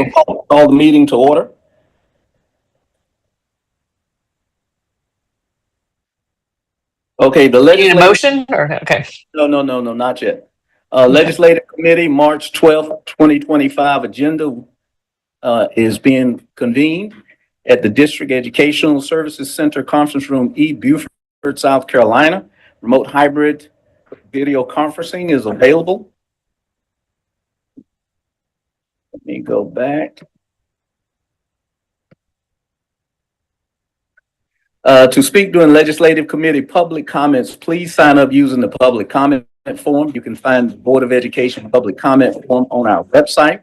we'll call the meeting to order. Okay, the You need a legislative motion or okay. No, not yet. Legislative Committee, March 12th, 2025 agenda is being convened at the District Educational Services Center, Conference Room E, Beaufort, South Carolina. Remote hybrid video conferencing is available. Let me go back. To speak during Legislative Committee public comments, please sign up using the public comment form. You can find the Board of Education public comment form on our website.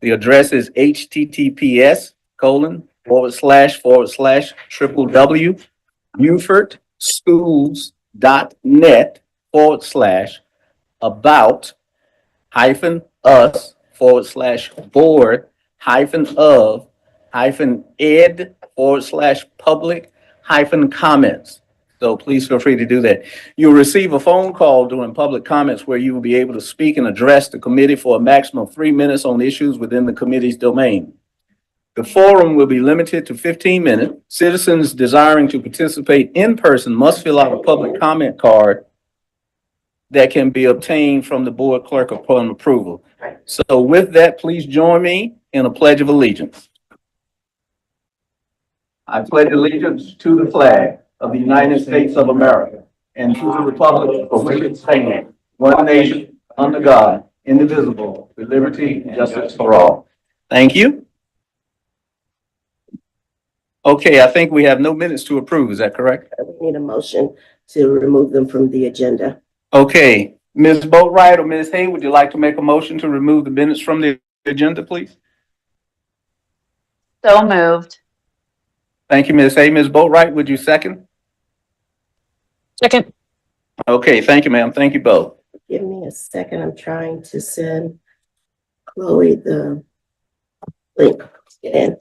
The address is https://www.beaufort.net/about-us/board-ed/public-comments. So please feel free to do that. You'll receive a phone call during public comments where you will be able to speak and address the committee for a maximum of 3 minutes on issues within the committee's domain. The forum will be limited to 15 minutes. Citizens desiring to participate in person must fill out a public comment card that can be obtained from the board clerk upon approval. So with that, please join me in a pledge of allegiance. I pledge allegiance to the flag of the United States of America and to the republic for which it stands, one nation, under God, indivisible, with liberty and justice for all. Thank you. Okay, I think we have no minutes to approve. Is that correct? We need a motion to remove them from the agenda. Okay, Ms. Boatwright or Ms. Hay, would you like to make a motion to remove the minutes from the agenda, please? So moved. Thank you, Ms. Hay. Ms. Boatwright, would you second? Second. Okay, thank you, ma'am. Thank you both. Give me a second. I'm trying to send Chloe the link. Get in.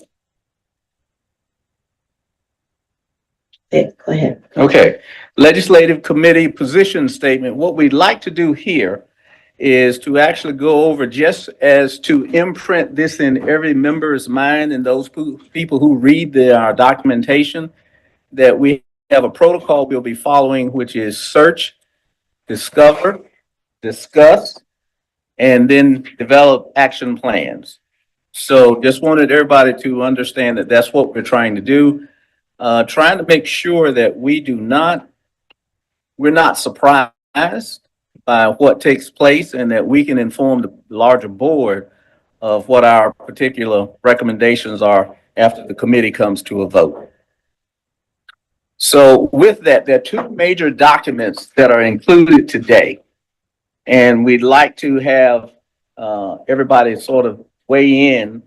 Okay, go ahead. Okay, Legislative Committee position statement. What we'd like to do here is to actually go over, just as to imprint this in every member's mind and those people who read our documentation, that we have a protocol we'll be following, which is search, discover, discuss, and then develop action plans. So just wanted everybody to understand that that's what we're trying to do. Trying to make sure that we're not surprised by what takes place, and that we can inform the larger board of what our particular recommendations are after the committee comes to a vote. So with that, there are two major documents that are included today, and we'd like to have everybody sort of weigh in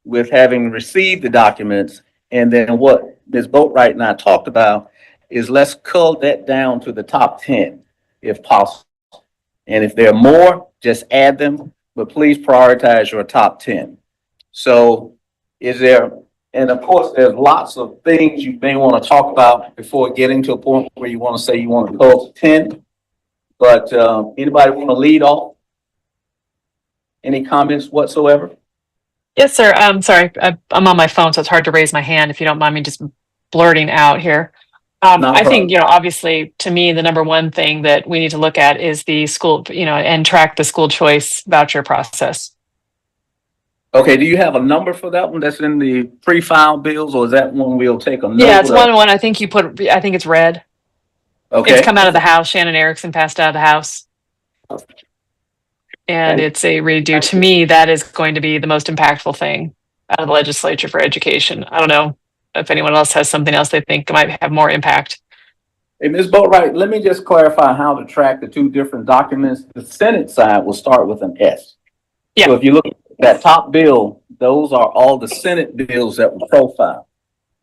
with having received the documents. And then what Ms. Boatwright and I talked about is, let's cull that down to the top 10 if possible. And if there are more, just add them, but please prioritize your top 10. So and of course, there's lots of things you may want to talk about before getting to a point where you want to say you want to cull to 10. But anybody want to lead off? Any comments whatsoever? Yes, sir. I'm sorry. I'm on my phone, so it's hard to raise my hand. If you don't mind me just blurting out here. I think, obviously, to me, the number one thing that we need to look at is the school, and track the school choice voucher process. Okay, do you have a number for that one that's in the pre-filed bills, or is that one we'll take a note? Yeah, it's one I think I think it's red. Okay. It's come out of the House. Shannon Erickson passed out of the House. And it's a redo. To me, that is going to be the most impactful thing out of the legislature for education. I don't know if anyone else has something else they think might have more impact. Hey, Ms. Boatwright, let me just clarify how to track the two different documents. The Senate side will start with an S. Yeah. So if you look at that top bill, those are all the Senate bills that were profiled.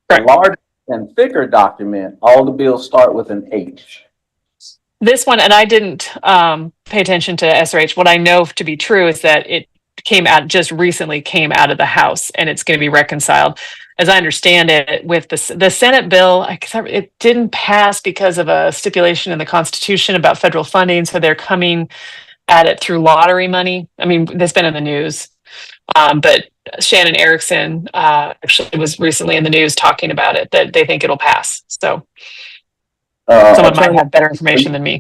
Right. The larger and thicker document, all the bills start with an H. This one, and I didn't pay attention to SRH. What I know to be true is that it just recently came out of the House, and it's going to be reconciled. As I understand it, with the Senate bill, it didn't pass because of a stipulation in the Constitution about federal funding, so they're coming at it through lottery money. I mean, that's been in the news. But Shannon Erickson actually was recently in the news talking about it, that they think it'll pass. So someone might Attorney, have better information than me.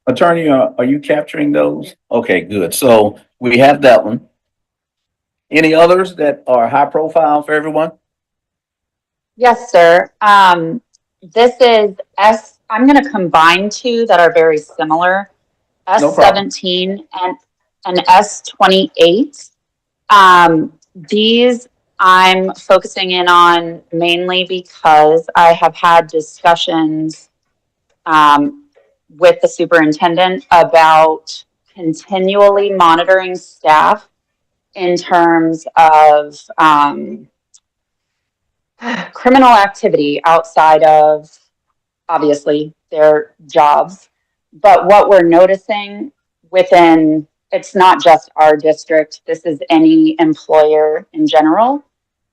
Attorney, are you capturing those? Okay, good. So we have that one. Any others that are high profile for everyone? Yes, sir. This is I'm going to combine two that are very similar, No problem. S17 and S28. These I'm focusing in on mainly because I have had discussions with the superintendent about continually monitoring staff in terms of criminal activity outside of obviously their jobs. But what we're noticing within, it's not just our district, this is any employer in general,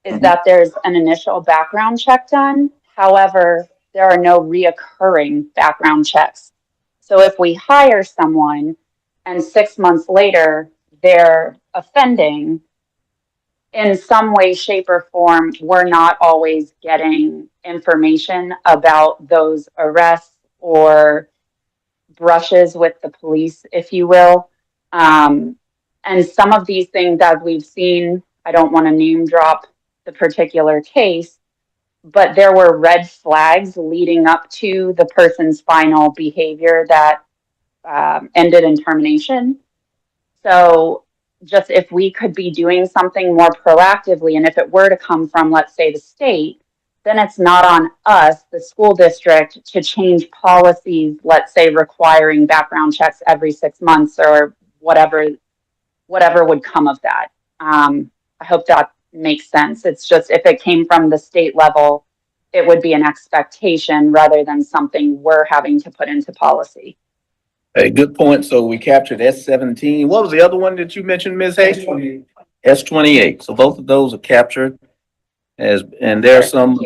is that there's an initial background check done. However, there are no reoccurring background checks. So if we hire someone and 6 months later they're offending, in some way, shape, or form, we're not always getting information about those arrests or brushes with the police, if you will. And some of these things, as we've seen, I don't want to name drop the particular case, but there were red flags leading up to the person's final behavior that ended in termination. So just if we could be doing something more proactively, and if it were to come from, let's say, the state, then it's not on us, the school district, to change policies, let's say requiring background checks every 6 months or whatever would come of that. I hope that makes sense. It's just if it came from the state level, it would be an expectation rather than something we're having to put into policy. Hey, good point. So we captured S17. What was the other one that you mentioned, Ms. Hayes? S28. So both of those are captured and there are some,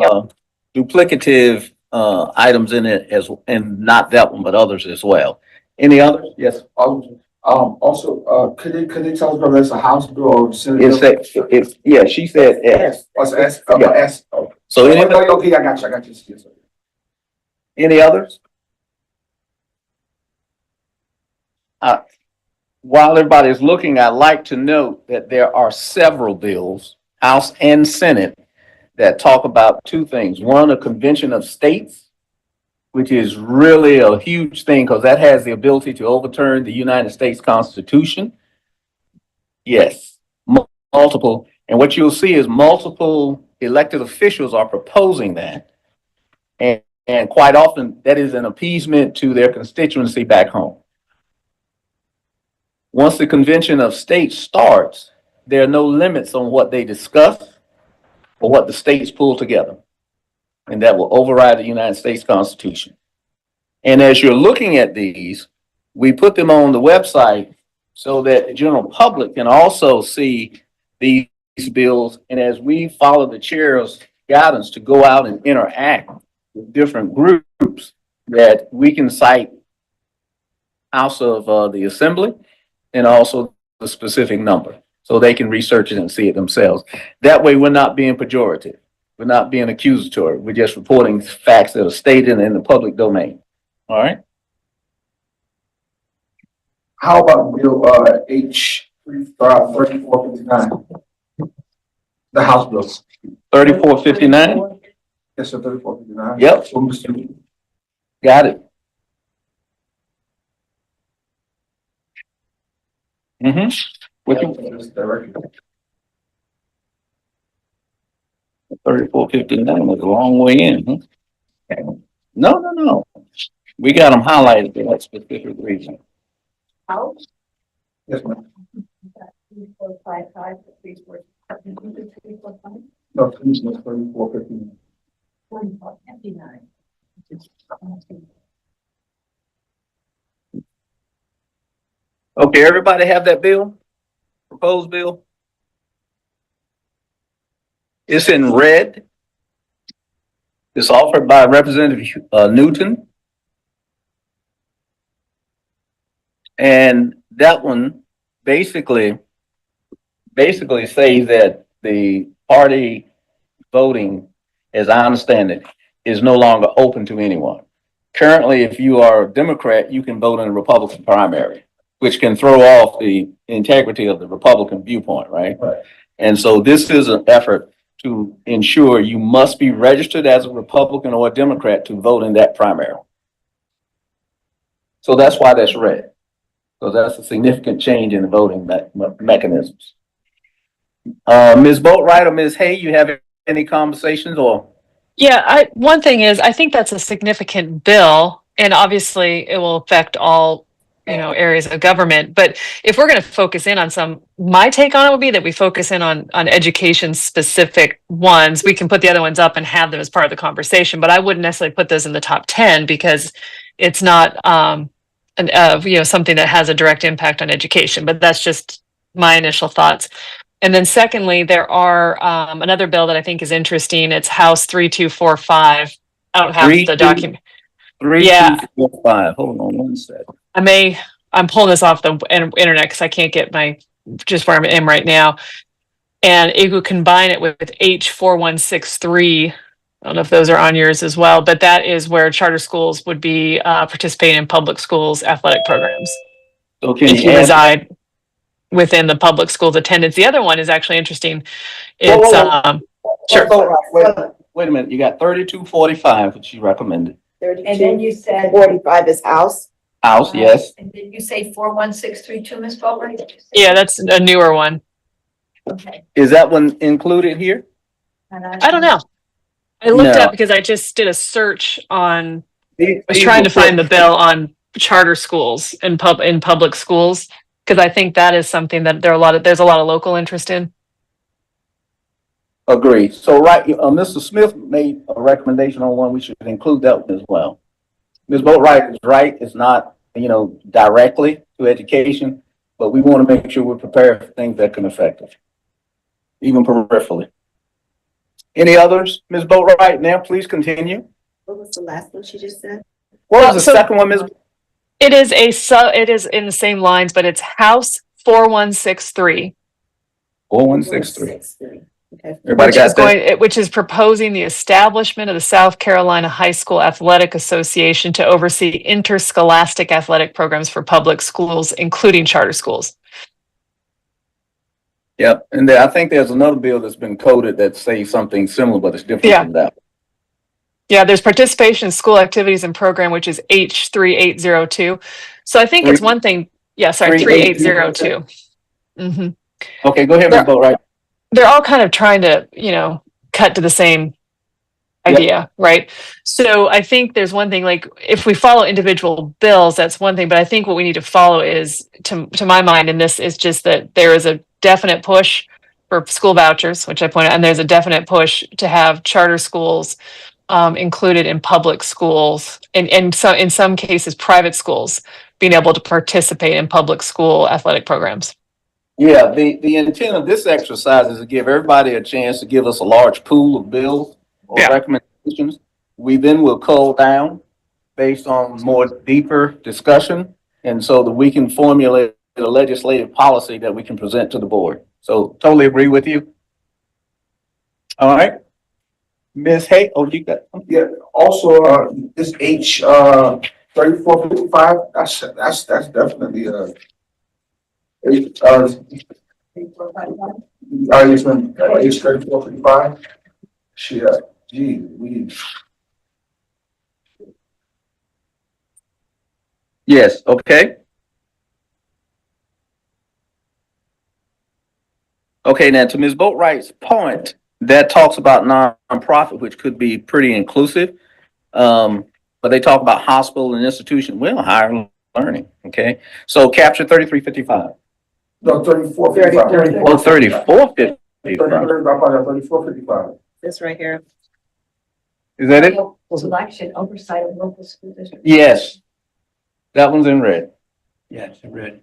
duplicative, items in it and not that one, but others as well. Any others? Yes. Also, could they tell us whether it's a House bill or Senate It's, bill? yeah, she said S. Oh, it's S, Yeah. S. Oh. So any, Okay, I got you. Yes, sir. any others? While everybody is looking, I'd like to note that there are several bills, House and Senate, that talk about two things. One, a convention of states, which is really a huge thing because that has the ability to overturn the United States Constitution. Yes, multiple. And what you'll see is multiple elected officials are proposing that. And quite often that is an appeasement to their constituency back home. Once the convention of states starts, there are no limits on what they discuss or what the states pull together. And that will override the United States Constitution. And as you're looking at these, we put them on the website so that the general public can also see these bills. And as we follow the chair's guidance to go out and interact with different groups, that we can cite House of the Assembly and also the specific number so they can research it and see it themselves. That way, we're not being pejorative. We're not being accusatory. We're just reporting facts that are stated in the public domain. All right. How about Bill H 3459? The House bills. 3459. Yes, sir, 3459. Yep. So, Mr. Got it. Mm-hmm. This director. 3459 was a long way in. Huh? No. We got them highlighted for that specific reason. Yes, ma'am. No, please, 3459. Okay, everybody have that bill? Proposed bill? It's in red. It's offered by Representative Newton. And that one basically says that the party voting, as I understand it, is no longer open to anyone. Currently, if you are a Democrat, you can vote in a Republican primary, which can throw off the integrity of the Republican viewpoint, right? Right. And so this is an effort to ensure you must be registered as a Republican or a Democrat to vote in that primary. So that's why that's red. So that's a significant change in the voting mechanisms. Ms. Boatwright or Ms. Hay, you have any conversations or? Yeah, one thing is, I think that's a significant bill, and obviously it will affect all, areas of government. But if we're going to focus in on my take on it would be that we focus in on education specific ones. We can put the other ones up and have them as part of the conversation, but I wouldn't necessarily put those in the top 10 because it's not, something that has a direct impact on education. But that's just my initial thoughts. And then secondly, there are another bill that I think is interesting. It's House 3245. I don't have the document. 3245. Hold on one second. I'm pulling this off the internet because I can't get just where I am right now. And it would combine it with H4163. I don't know if those are on yours as well, but that is where charter schools would be participating in public schools athletic programs. So can if you reside within the public schools attendance. The other one is actually interesting. It's sure. Wait a minute. You got 3245, which you recommended. 32. And then you said. 45 is House. House, yes. And did you say 41632, Ms. Bowler? Yeah, that's a newer one. Okay. Is that one included here? I don't know. I looked No. up because I just did a search on. I I was trying to find the bill on charter schools and public schools because I think that is something that there's a lot of local interest in. Agree. So, right, Mr. Smith made a recommendation on one. We should include that one as well. Ms. Boatwright is right. It's not, directly to education, but we want to make sure we're prepared for things that can affect it, even peripherally. Any others? Ms. Boatwright, now please continue. What was the last one she just said? What was the So- second one, Ms.? It is in the same lines, but it's House 4163. 4163. Okay. Everybody got that? Which is proposing the establishment of the South Carolina High School Athletic Association to oversee interscholastic athletic programs for public schools, including charter schools. Yep. And I think there's another bill that's been coded that says something similar, but it's different Yeah. from that. Yeah, there's participation in school activities and program, which is H3802. So I think it's one thing. Yeah, sorry, 3802. Mm-hmm. Okay, go ahead, Ms. Boatwright. They're all kind of trying to, cut to the same idea, right? So I think there's one thing, like if we follow individual bills, that's one thing, but I think what we need to follow is, to my mind, and this is just that there is a definite push for school vouchers, which I pointed out, and there's a definite push to have charter schools included in public schools, and so in some cases, private schools being able to participate in public school athletic programs. Yeah, the intent of this exercise is to give everybody a chance to give us a large pool of bills or recommendations. We then will cull down based on more deeper discussion, and so that we can formulate a legislative policy that we can present to the board. So totally agree with you. All right. Ms. Hay, you got something? Yeah, also, this H, 3455, that's definitely, H 3455. Shit, Yes, okay. Okay, now to Ms. Boatwright's point, that talks about nonprofit, which could be pretty inclusive. But they talk about hospital and institution, well, higher learning, okay? So capture 3355. No, 3455. Oh, 3455. 3455. This right here. Is that it? Selection oversight of local school districts Yes. That one's in red. Yes, in red.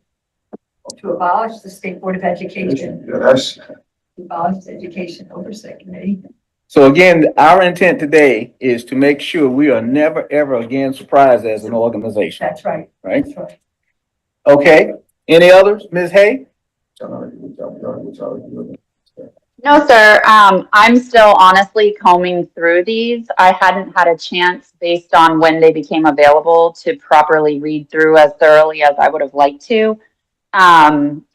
to abolish the State Board of Education, Yeah, that's, to abolish the Education Oversight Committee. So again, our intent today is to make sure we are never, ever again surprised as an organization, That's right. right? That's right. Okay, any others? Ms. Hay? No, sir. I'm still honestly combing through these. I hadn't had a chance based on when they became available to properly read through as thoroughly as I would have liked to. Um,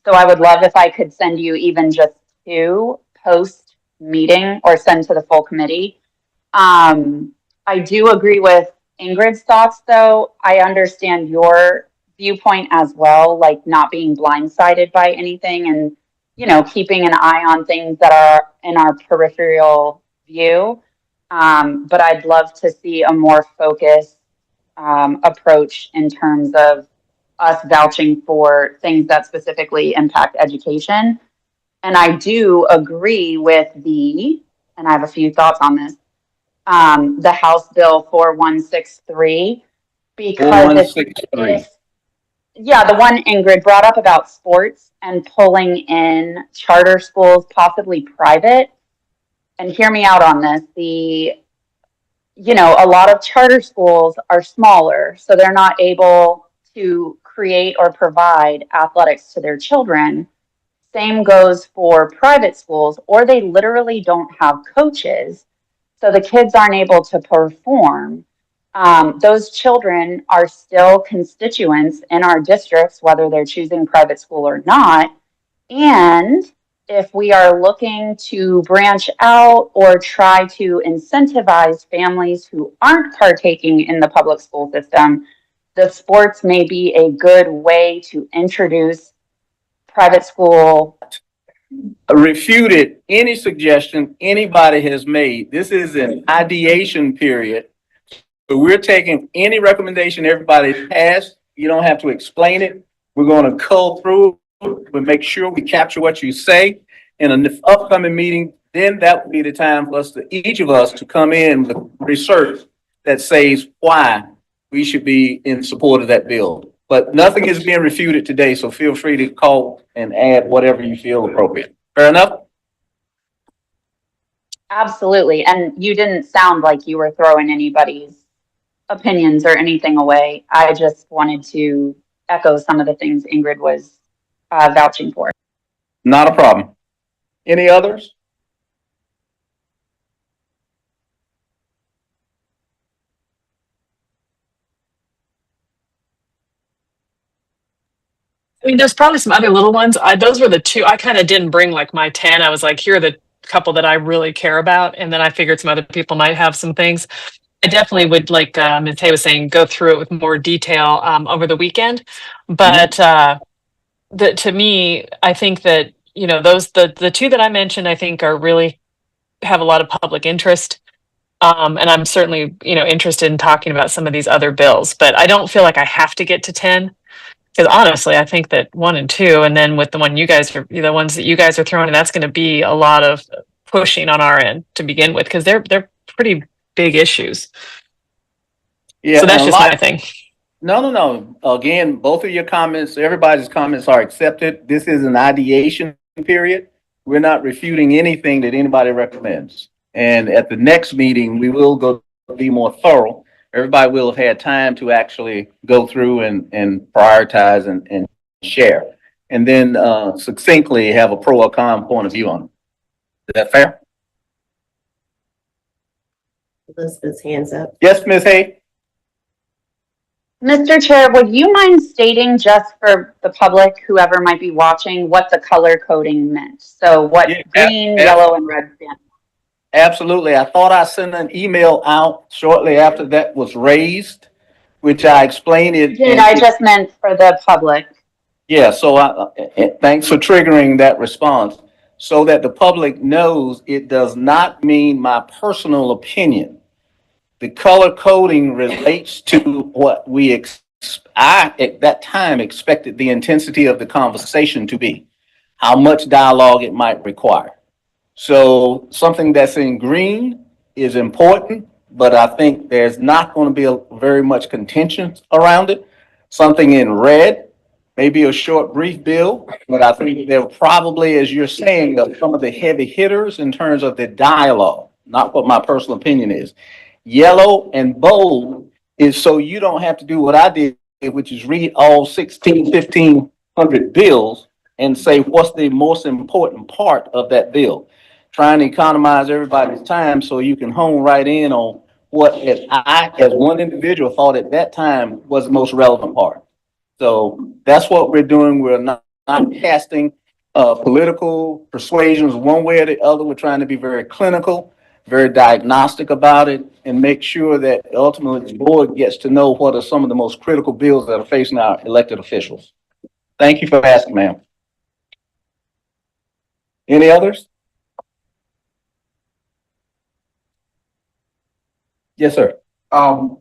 so I would love if I could send you even just two post meeting or send to the full committee. I do agree with Ingrid's thoughts, though. I understand your viewpoint as well, like not being blindsided by anything and, keeping an eye on things that are in our peripheral view. But I'd love to see a more focused approach in terms of us vouching for things that specifically impact education. And I do agree with and I have a few thoughts on this, the House Bill 4163, Four because one six three. yeah, the one Ingrid brought up about sports and pulling in charter schools, possibly private. And hear me out on this. A lot of charter schools are smaller, so they're not able to create or provide athletics to their children. Same goes for private schools, or they literally don't have coaches. So the kids aren't able to perform. Those children are still constituents in our districts, whether they're choosing private school or not. And if we are looking to branch out or try to incentivize families who aren't partaking in the public school system, the sports may be a good way to introduce private school. Refuted any suggestion anybody has made. This is an ideation period. So we're taking any recommendation everybody has. You don't have to explain it. We're going to cull through it, but make sure we capture what you say in an upcoming meeting. Then that will be the time for us each of us to come in with research that says why we should be in support of that bill. But nothing is being refuted today, so feel free to call and add whatever you feel appropriate. Fair enough? Absolutely. And you didn't sound like you were throwing anybody's opinions or anything away. I just wanted to echo some of the things Ingrid was vouching for. Not a problem. Any others? I mean, there's probably some other little ones. Those were the two. I kind of didn't bring like my 10. I was like, here are the couple that I really care about. And then I figured some other people might have some things. I definitely would, like Ms. Hay was saying, go through it with more detail over the weekend. But to me, I think that, the two that I mentioned, I think are really have a lot of public interest. And I'm certainly, interested in talking about some of these other bills, but I don't feel like I have to get to 10. Because honestly, I think that 1 and 2, and then with the ones that you guys are throwing in, that's going to be a lot of pushing on our end to begin with, because they're pretty big issues. Yeah, So that's and just my thing. No. Again, both of your comments, everybody's comments are accepted. This is an ideation period. We're not refuting anything that anybody recommends. And at the next meeting, we will go be more thorough. Everybody will have had time to actually go through and prioritize and share. And then succinctly have a pro or con point of view on it. Is that fair? Elizabeth's hands up. Yes, Ms. Hay? Mr. Chair, would you mind stating just for the public, whoever might be watching, what the color coding meant? So what green, yellow, and red stand? Absolutely. I thought I sent an email out shortly after that was raised, which I explained it. I just meant for the public. Yeah, so thanks for triggering that response so that the public knows it does not mean my personal opinion. The color coding relates to what I at that time expected the intensity of the conversation to be, how much dialogue it might require. So something that's in green is important, but I think there's not going to be very much contention around it. Something in red, maybe a short, brief bill, but I think they're probably, as you're saying, some of the heavy hitters in terms of the dialogue, not what my personal opinion is. Yellow and bold is so you don't have to do what I did, which is read all 1,500 bills and say what's the most important part of that bill. Trying to economize everybody's time so you can hone right in on what as one individual thought at that time was the most relevant part. So that's what we're doing. We're not casting political persuasions one way or the other. We're trying to be very clinical, very diagnostic about it, and make sure that ultimately the board gets to know what are some of the most critical bills that are facing our elected officials. Thank you for asking, ma'am. Any others? Yes, sir. When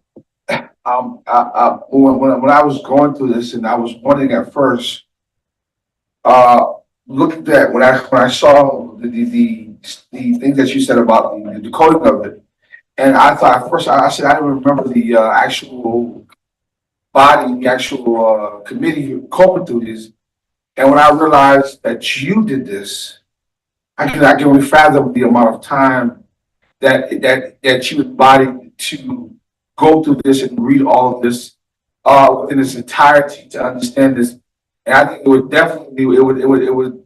I was going through this and I was wondering at first, look at that, when I saw the things that you said about the coding of it, and I thought at first, I said, I didn't remember the, actual body, the actual, committee going through this. And when I realized that you did this, I can only fathom the amount of time that you embodied to go through this and read all of this within its entirety to understand this. And I think it would definitely it would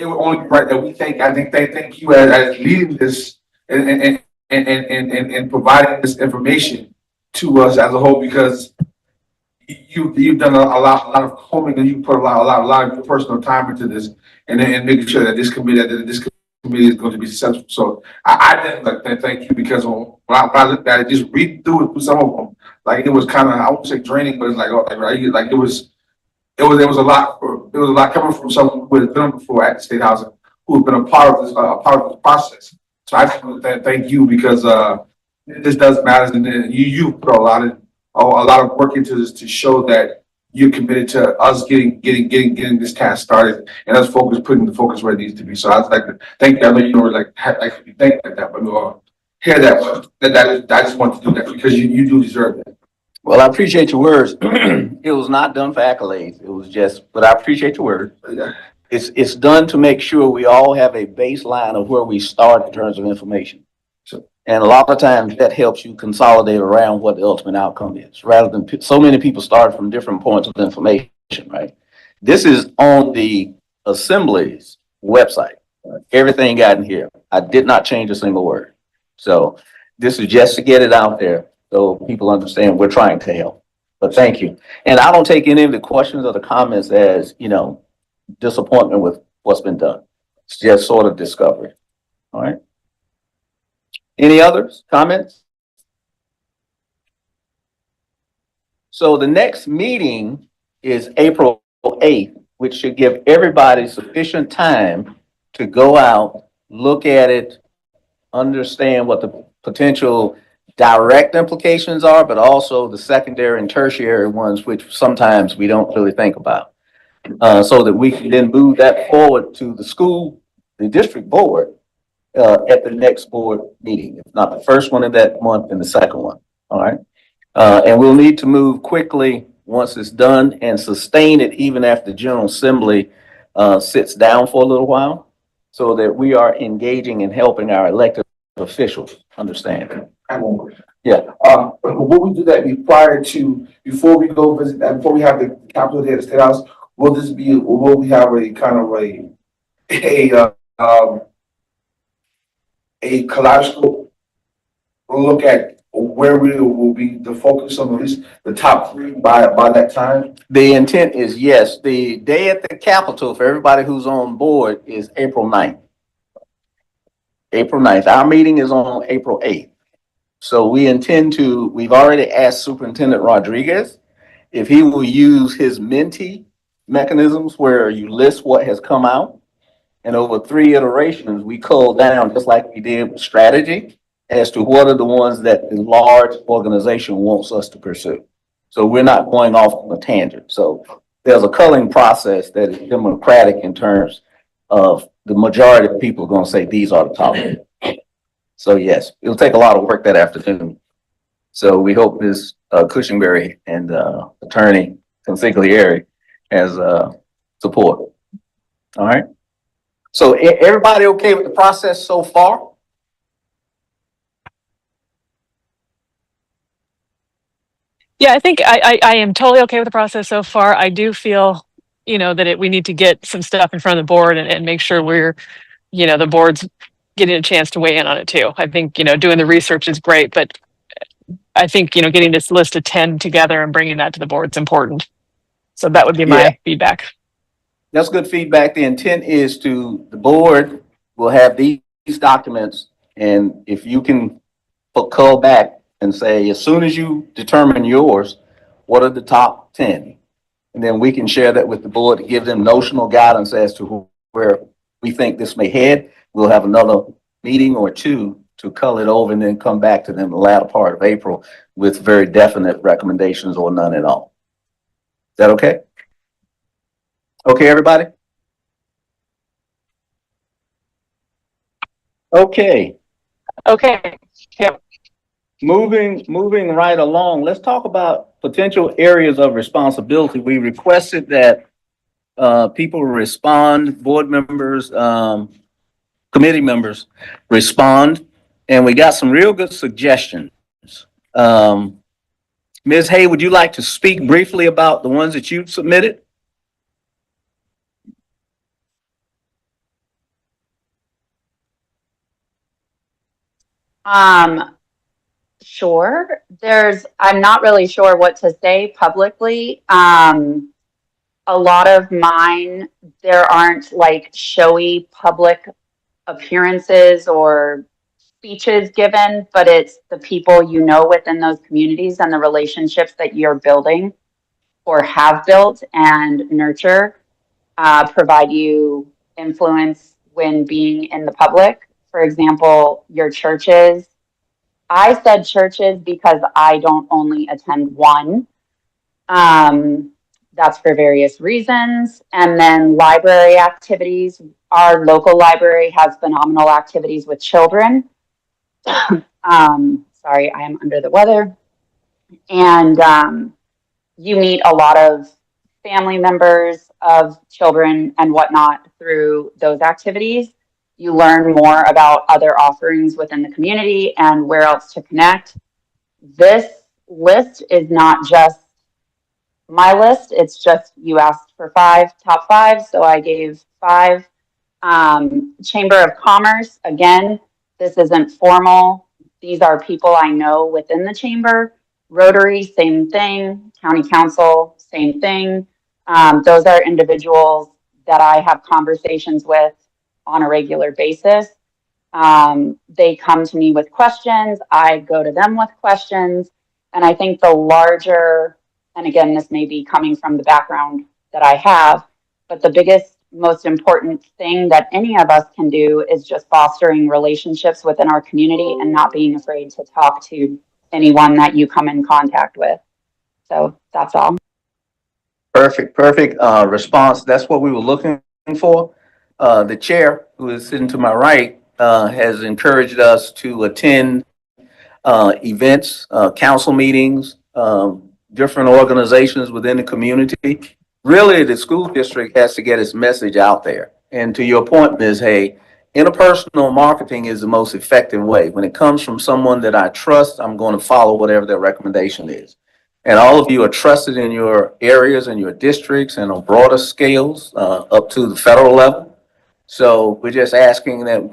only be right that we thank I think they thank you as leading this and providing this information to us as a whole, because you've done a lot of combing, and you put a lot of your personal time into this, and making sure that this committee is going to be successful. So I definitely like to thank you, because when I looked at it, just reading through some of them, like it was kind of, I won't say draining, but it's like, oh, like it was a lot coming from someone who has been before at the State House, who has been a part of this process. So I just want to thank you, because this does matter, and you put a lot of work into this to show that you're committed to us getting this task started, and us putting the focus where it needs to be. So I'd like to thank you. I know you don't like to thank like that, but hear that I just want to do that because you do deserve that. Well, I appreciate your words. It was not done for accolades. It was just, but I appreciate your words. It's done to make sure we all have a baseline of where we start in terms of information. And a lot of times that helps you consolidate around what the ultimate outcome is, rather than so many people start from different points of information, right? This is on the Assembly's website. Everything got in here. I did not change a single word. So this is just to get it out there so people understand we're trying to help. But thank you. And I don't take any of the questions or the comments as, disappointment with what's been done. It's just sort of discovery. All right. Any others, comments? So the next meeting is April 8th, which should give everybody sufficient time to go out, look at it, understand what the potential direct implications are, but also the secondary and tertiary ones, which sometimes we don't really think about. So that we can then move that forward to the district board, at the next board meeting. If not the first one of that month, then the second one. All right. And we'll need to move quickly once it's done and sustain it even after the General Assembly sits down for a little while, so that we are engaging and helping our elected officials understand. I have one question. Yeah. Will we do that before we go visit, before we have the Capitol Day at the State House? Will we have a kind of a kaleidoscope look at where we will be the focus on at least the top three by that time? The intent is, yes, the day at the Capitol for everybody who's on board is April 9th. April 9th. Our meeting is on April 8th. So we've already asked Superintendent Rodriguez if he will use his Menti mechanisms where you list what has come out. And over 3 iterations, we culled down, just like we did with strategy, as to what are the ones that the large organization wants us to pursue. So we're not going off on a tangent. So there's a culling process that is democratic in terms of the majority of people are going to say these are the top. So yes, it'll take a lot of work that afternoon. So we hope Ms. Cushingberry and Attorney Consigliere has support. All right. So everybody okay with the process so far? Yeah, I think I am totally okay with the process so far. I do feel we need to get some stuff in front of the board and make sure we're, the board's getting a chance to weigh in on it too. I think, doing the research is great, but I think, getting this list of 10 together and bringing that to the board is important. So that would be Yeah. my feedback. That's good feedback. The intent is the board will have these documents, and if you can call back and say, as soon as you determine yours, what are the top 10? And then we can share that with the board to give them notional guidance as to where we think this may head. We'll have another meeting or two to cull it over and then come back to them the latter part of April with very definite recommendations or none at all. Is that okay? Okay, everybody? Okay. Okay. Yeah. Moving right along, let's talk about potential areas of responsibility. We requested that people respond, board members, committee members respond, and we got some real good suggestions. Ms. Hay, would you like to speak briefly about the ones that you've submitted? Sure. I'm not really sure what to say publicly. A lot of mine, there aren't like showy public appearances or speeches given, but it's the people within those communities and the relationships that you're building or have built and nurture provide you influence when being in the public. For example, your churches. I said churches because I don't only attend one. That's for various reasons. And then library activities. Our local library has phenomenal activities with children. Sorry, I am under the weather. And you meet a lot of family members of children and whatnot through those activities. You learn more about other offerings within the community and where else to connect. This list is not just my list, it's just you asked for top five, so I gave 5. Chamber of Commerce, again, this isn't formal. These are people I know within the chamber. Rotary, same thing. County Council, same thing. Those are individuals that I have conversations with on a regular basis. They come to me with questions. I go to them with questions. And I think the larger, and again, this may be coming from the background that I have, but the biggest, most important thing that any of us can do is just fostering relationships within our community and not being afraid to talk to anyone that you come in contact with. So that's all. Perfect response. That's what we were looking for. The chair, who is sitting to my right, has encouraged us to attend events, council meetings, different organizations within the community. Really, the school district has to get its message out there. And to your point, Ms. Hay, interpersonal marketing is the most effective way. When it comes from someone that I trust, I'm going to follow whatever their recommendation is. And all of you are trusted in your areas and your districts and on broader scales, up to the federal level. So we're just asking that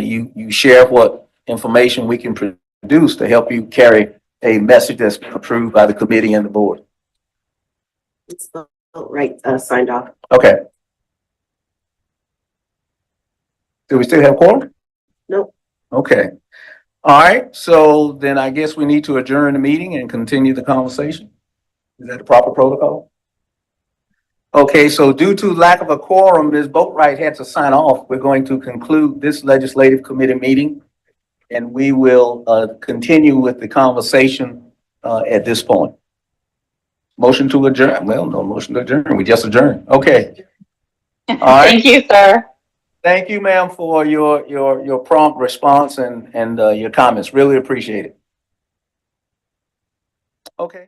you share what information we can produce to help you carry a message that's been approved by the committee and the board. It's not right, signed off. Okay. Do we still have quorum? Nope. Okay. All right. So then I guess we need to adjourn the meeting and continue the conversation. Is that the proper protocol? Okay. So due to lack of a quorum, Ms. Boatwright had to sign off. We're going to conclude this legislative committee meeting, and we will continue with the conversation at this point. Motion to adjourn. Well, no motion to adjourn. We just adjourned. Okay. All right. Thank you, sir. Thank you, ma'am, for your prompt response and your comments. Really appreciate it. Okay.